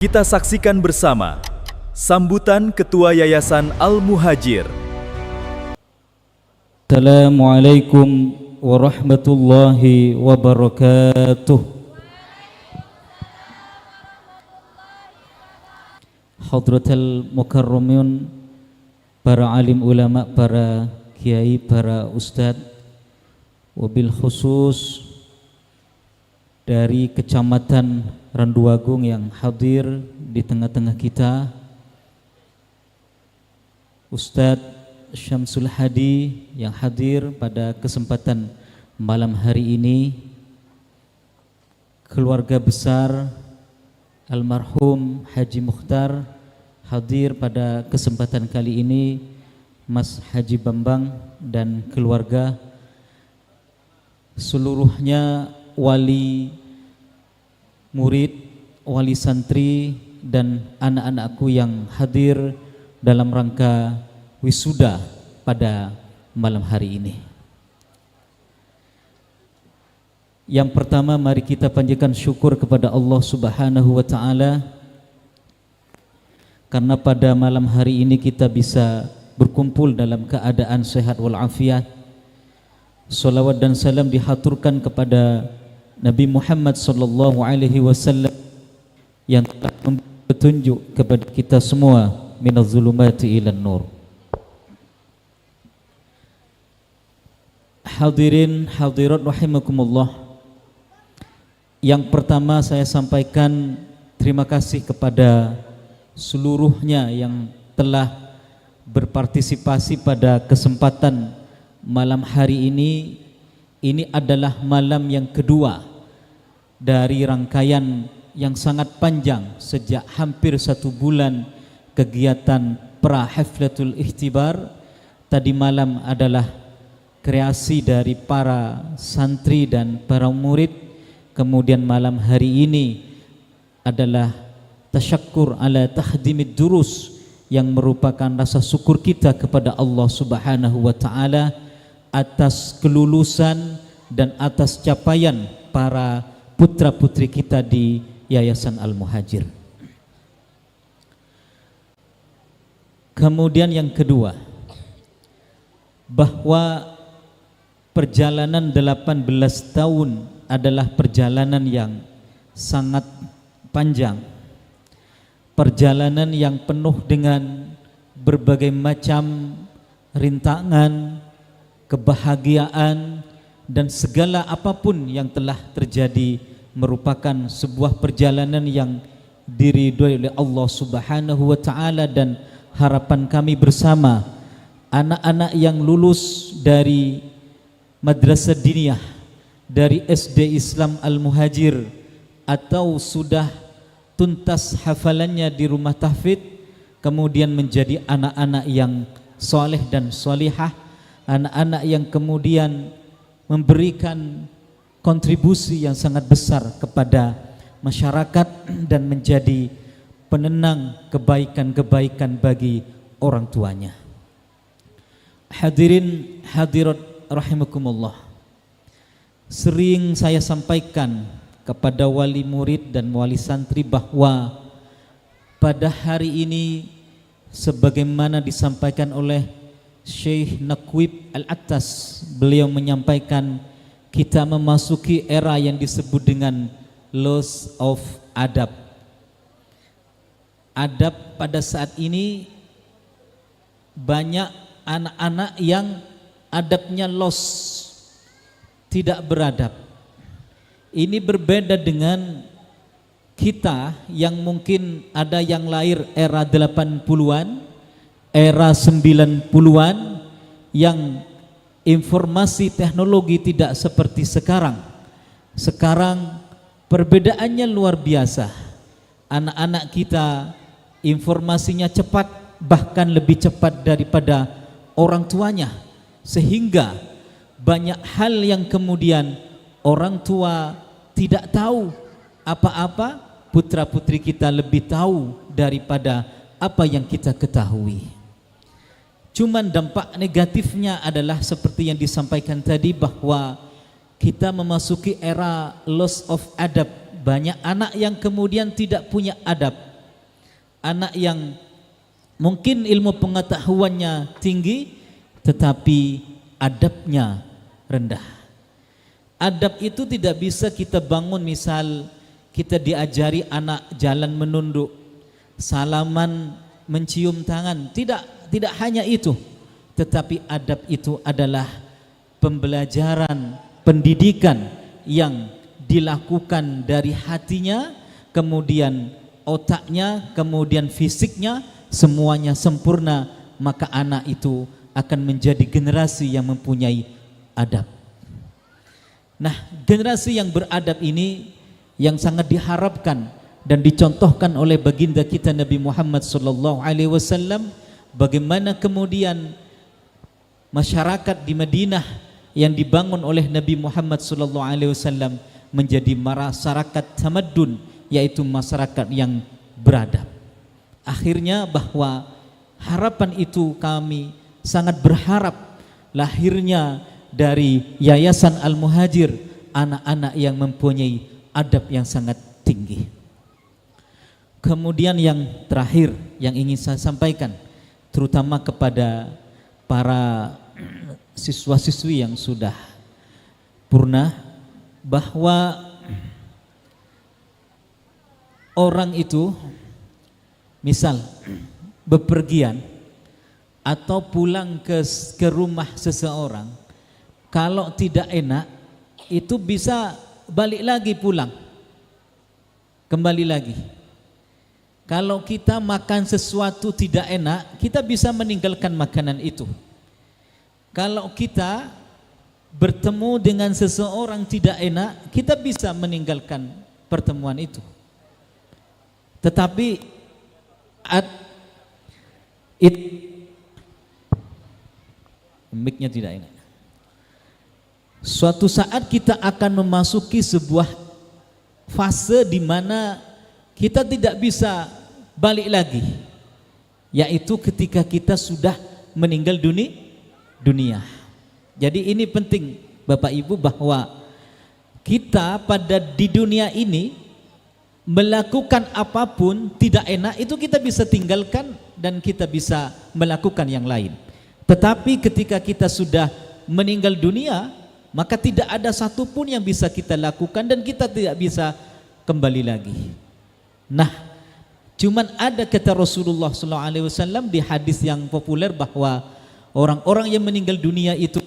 Kita saksikan bersama sambutan Ketua Yayasan Al-Muhajir. Assalamualaikum warahmatullahi wabarakatuh. Hadratal mukarramin, para alim ulama, para kiai, para ustadz, wabil khusus dari Kecamatan Randuagung yang hadir di tengah-tengah kita, Ustadz Syamsul Hadi yang hadir pada kesempatan malam hari ini, keluarga besar almarhum Haji Mukhtar hadir pada kesempatan kali ini, Mas Haji Bambang dan keluarga, seluruhnya wali murid, wali santri dan anak-anakku yang hadir dalam rangka wisuda pada malam hari ini. Yang pertama, mari kita panjatkan syukur kepada Allah Subhanahu wa taala karena pada malam hari ini kita bisa berkumpul dalam keadaan sehat walafiat. Salawat dan salam dihaturkan kepada Nabi Muhammad sallallahu alaihi wasallam yang telah memberi petunjuk kepada kita semua minaz zulumati ilan nur. Hadirin hadirat rahimakumullah. Yang pertama saya sampaikan terima kasih kepada seluruhnya yang telah berpartisipasi pada kesempatan malam hari ini. Ini adalah malam yang kedua dari rangkaian yang sangat panjang sejak hampir 1 bulan kegiatan pra-haflatul ikhtibar. Tadi malam adalah kreasi dari para santri dan para murid. Kemudian malam hari ini adalah tasyakkur ala tahdimid durus, yang merupakan rasa syukur kita kepada Allah Subhanahu wa taala atas kelulusan dan atas capaian para putra-putri kita di Yayasan Al-Muhajir. Kemudian yang kedua, bahwa perjalanan 18 tahun adalah perjalanan yang sangat panjang, perjalanan yang penuh dengan berbagai macam rintangan, kebahagiaan, dan segala apapun yang telah terjadi merupakan sebuah perjalanan yang diridhoi oleh Allah Subhanahu wa taala. Dan harapan kami bersama, anak-anak yang lulus dari madrasah diniyah, dari SD Islam Al-Muhajir, atau sudah tuntas hafalannya di rumah tahfidz, kemudian menjadi anak-anak yang soleh dan solihah, anak-anak yang kemudian memberikan kontribusi yang sangat besar kepada masyarakat dan menjadi penenang kebaikan-kebaikan bagi orang tuanya. Hadirin hadirat rahimakumullah, sering saya sampaikan kepada wali murid dan wali santri bahwa pada hari ini, sebagaimana disampaikan oleh Syekh Naqwib Al-Attas, beliau menyampaikan kita memasuki era yang disebut dengan loss of adab. Adab pada saat ini banyak anak-anak yang adabnya loss, tidak beradab. Ini berbeda dengan kita yang mungkin ada yang lahir era 80-an, era 90-an, yang informasi teknologi tidak seperti sekarang. Sekarang perbedaannya luar biasa. Anak-anak kita informasinya cepat, bahkan lebih cepat daripada orang tuanya, sehingga banyak hal yang kemudian orang tua tidak tahu apa-apa, putra-putri kita lebih tahu daripada apa yang kita ketahui. Cuman dampak negatifnya adalah seperti yang disampaikan tadi, bahwa kita memasuki era loss of adab. Banyak anak yang kemudian tidak punya adab, anak yang mungkin ilmu pengetahuannya tinggi tetapi adabnya rendah. Adab itu tidak bisa kita bangun, misal kita diajari anak jalan menunduk, salaman, mencium tangan. Tidak hanya itu, tetapi adab itu adalah pembelajaran, pendidikan yang dilakukan dari hatinya, kemudian otaknya, kemudian fisiknya, semuanya sempurna, maka anak itu akan menjadi generasi yang mempunyai adab. Nah, generasi yang beradab ini yang sangat diharapkan dan dicontohkan oleh baginda kita Nabi Muhammad SAW. Bagaimana kemudian masyarakat di Madinah yang dibangun oleh Nabi Muhammad SAW menjadi masyarakat tamaddun, yaitu masyarakat yang beradab. Akhirnya bahwa harapan itu kami sangat berharap lahirnya dari Yayasan Al-Muhajir anak-anak yang mempunyai adab yang sangat tinggi. Kemudian yang terakhir yang ingin saya sampaikan, terutama kepada para siswa-siswi yang sudah purna, bahwa orang itu misal bepergian atau pulang ke rumah seseorang, kalau tidak enak itu bisa balik lagi pulang, kembali lagi. Kalau kita makan sesuatu tidak enak, kita bisa meninggalkan makanan itu. Kalau kita bertemu dengan seseorang tidak enak, kita bisa meninggalkan pertemuan itu. Tetapi mic-nya tidak enak. Suatu saat kita akan memasuki sebuah fase di mana kita tidak bisa balik lagi, yaitu ketika kita sudah meninggal dunia. Jadi ini penting Bapak Ibu, bahwa kita di dunia ini melakukan apapun tidak enak itu kita bisa tinggalkan dan kita bisa melakukan yang lain. Tetapi ketika kita sudah meninggal dunia, maka tidak ada satupun yang bisa kita lakukan dan kita tidak bisa kembali lagi. Nah, cuman ada kata Rasulullah SAW di hadis yang populer bahwa orang-orang yang meninggal dunia itu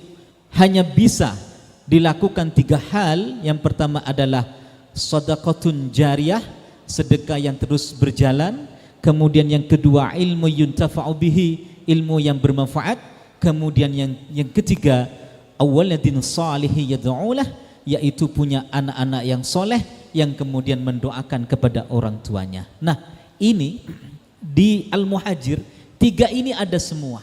hanya bisa dilakukan 3 hal. Yang pertama adalah shadaqatun jariyah, sedekah yang terus berjalan. Kemudian yang kedua ilmu yuntafa'u bihi, ilmu yang bermanfaat. Kemudian yang ketiga awaladin salihi yad'ulah, yaitu punya anak-anak yang soleh yang kemudian mendoakan kepada orang tuanya. Nah, ini di Al-Muhajir 3 ini ada semua.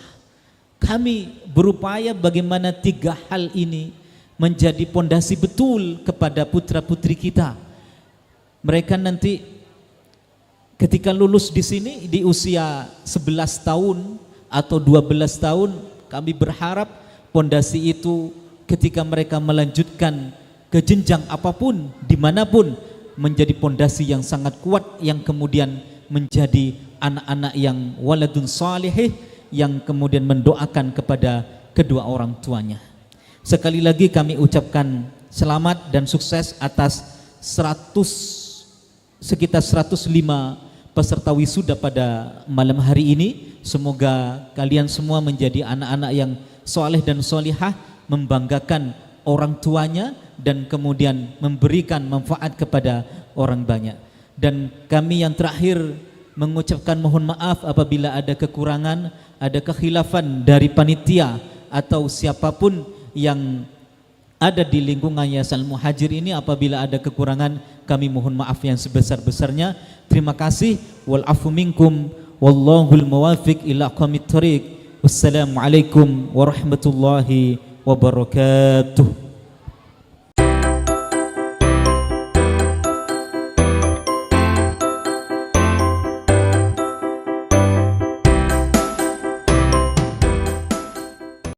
Kami berupaya bagaimana 3 hal ini menjadi pondasi betul kepada putra-putri kita. Mereka nanti ketika lulus di sini di usia 11 tahun atau 12 tahun, kami berharap pondasi itu ketika mereka melanjutkan ke jenjang apapun, dimanapun, menjadi pondasi yang sangat kuat, yang kemudian menjadi anak-anak yang waladun salihih, yang kemudian mendoakan kepada kedua orang tuanya. Sekali lagi kami ucapkan selamat dan sukses atas sekitar 105 peserta wisuda pada malam hari ini. Semoga kalian semua menjadi anak-anak yang soleh dan solihah, membanggakan orang tuanya dan kemudian memberikan manfaat kepada orang banyak. Dan kami yang terakhir mengucapkan mohon maaf apabila ada kekurangan, ada kekhilafan dari panitia atau siapapun yang ada di lingkungan Yayasan Al-Muhajir ini. Apabila ada kekurangan, kami mohon maaf yang sebesar-besarnya. Terima kasih. Wal afu minkum wallahul muwafiq ila aqwamit thoriq. Wassalamualaikum warahmatullahi wabarakatuh.